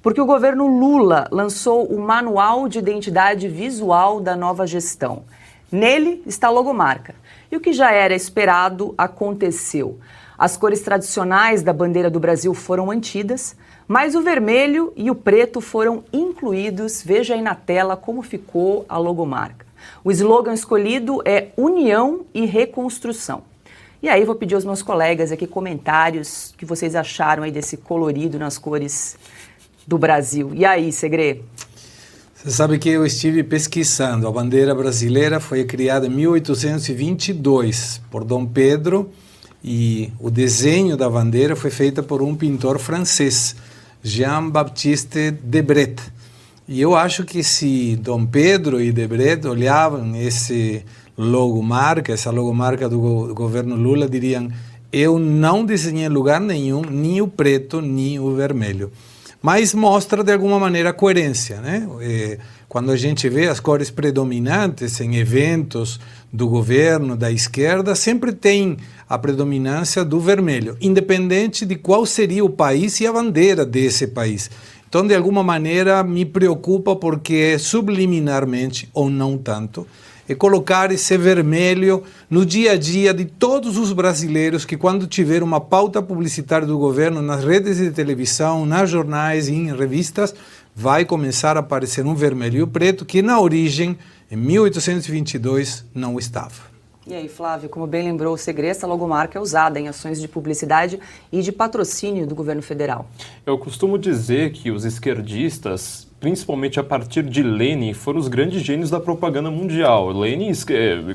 porque o governo Lula lançou o Manual de Identidade Visual da nova gestão. Nele está a logomarca. E o que já era esperado aconteceu. As cores tradicionais da bandeira do Brasil foram mantidas, mas o vermelho e o preto foram incluídos. Veja aí na tela como ficou a logomarca. O slogan escolhido é União e Reconstrução. E aí vou pedir aos meus colegas aqui comentários que vocês acharam aí desse colorido nas cores do Brasil. E aí, Segré? Você sabe que eu estive pesquisando. A bandeira brasileira foi criada em 1822 por Dom Pedro e o desenho da bandeira foi feito por um pintor francês, Jean-Baptiste Debret. E eu acho que se Dom Pedro e Debret olhavam esse logomarca, essa logomarca do governo Lula, diriam: eu não desenhei em lugar nenhum, nem o preto, nem o vermelho. Mas mostra de alguma maneira a coerência, né? Quando a gente vê as cores predominantes em eventos do governo, da esquerda, sempre tem a predominância do vermelho, independente de qual seria o país e a bandeira desse país. Então, de alguma maneira, me preocupa porque subliminarmente, ou não tanto, é colocar esse vermelho no dia a dia de todos os brasileiros que, quando tiver uma pauta publicitária do governo nas redes de televisão, nas jornais e em revistas, vai começar a aparecer um vermelho e o preto que, na origem, em 1822, não estava. E aí, Flávio, como bem lembrou o Segré, essa logomarca é usada em ações de publicidade e de patrocínio do governo federal. Eu costumo dizer que os esquerdistas, principalmente a partir de Lenin, foram os grandes gênios da propaganda mundial. Lenin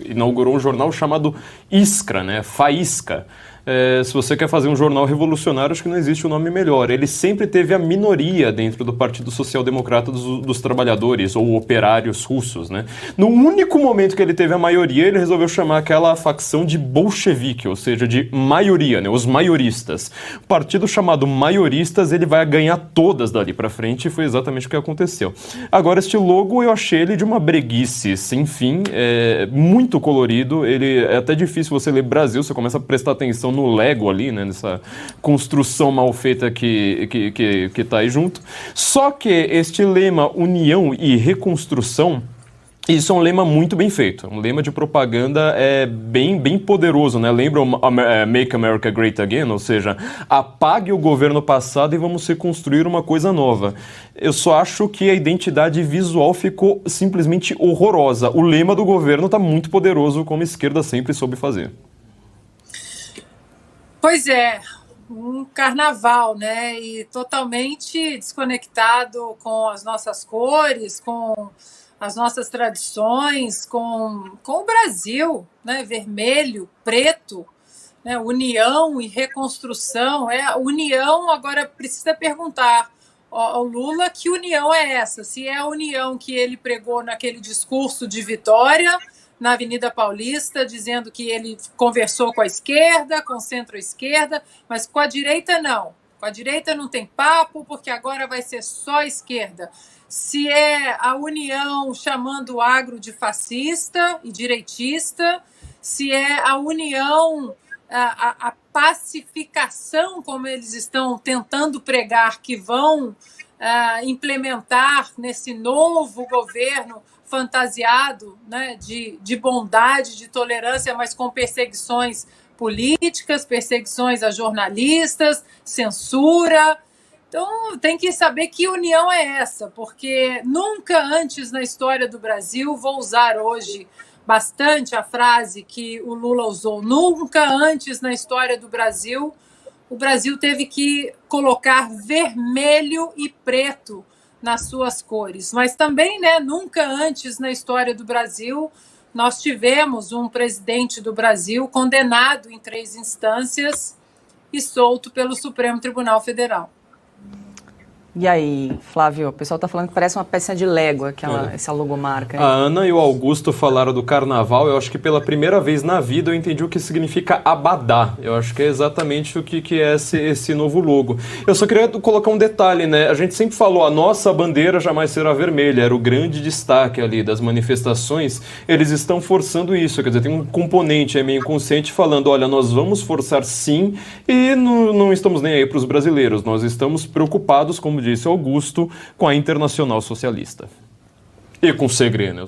inaugurou um jornal chamado Iskra, né? Faísca. Se você quer fazer um jornal revolucionário, acho que não existe um nome melhor. Ele sempre teve a minoria dentro do Partido Social Democrata dos Trabalhadores, ou operários russos, né? No único momento que ele teve a maioria, ele resolveu chamar aquela facção de bolchevique, ou seja, de maioria, né? Os maioristas. O partido chamado maioristas, ele vai ganhar todas dali pra frente, e foi exatamente o que aconteceu. Agora, este logo, eu achei ele de uma breguice sem fim, muito colorido. Ele é até difícil você ler Brasil, você começa a prestar atenção no Lego ali, né, nessa construção mal feita que tá aí junto. Só que este lema União e Reconstrução, isso é um lema muito bem feito, um lema de propaganda bem poderoso, né? Lembra o Make America Great Again, ou seja, apague o governo passado e vamos reconstruir uma coisa nova. Eu só acho que a identidade visual ficou simplesmente horrorosa. O lema do governo está muito poderoso, como a esquerda sempre soube fazer. Pois é, um carnaval, né? E totalmente desconectado com as nossas cores, com as nossas tradições, com o Brasil, né? Vermelho, preto, né? União e reconstrução. União, agora precisa perguntar ao Lula que união é essa? Se é a união que ele pregou naquele discurso de vitória na Avenida Paulista, dizendo que ele conversou com a esquerda, com centro-esquerda, mas com a direita não. Com a direita não tem papo, porque agora vai ser só esquerda. Se é a União chamando o agro de fascista e direitista, se é a União, a pacificação, como eles estão tentando pregar, que vão implementar nesse novo governo fantasiado, né, de bondade, de tolerância, mas com perseguições políticas, perseguições a jornalistas, censura. Então, tem que saber que união é essa, porque nunca antes na história do Brasil, vou usar hoje bastante a frase que o Lula usou, nunca antes na história do Brasil, o Brasil teve que colocar vermelho e preto nas suas cores. Mas também, né, nunca antes na história do Brasil nós tivemos um presidente do Brasil condenado em 3 instâncias e solto pelo Supremo Tribunal Federal. E aí, Flávio, o pessoal está falando que parece uma peça de Lego, essa logomarca. A Ana e o Augusto falaram do carnaval. Eu acho que pela primeira vez na vida eu entendi o que significa abadá. Eu acho que é exatamente o que é esse novo logo. Eu só queria colocar um detalhe, né? A gente sempre falou, a nossa bandeira jamais será vermelha. Era o grande destaque ali das manifestações. Eles estão forçando isso. Quer dizer, tem um componente meio inconsciente falando, olha, nós vamos forçar sim e não estamos nem aí para os brasileiros. Nós estamos preocupados, como disse Augusto, com a Internacional Socialista. E com o Segre, né?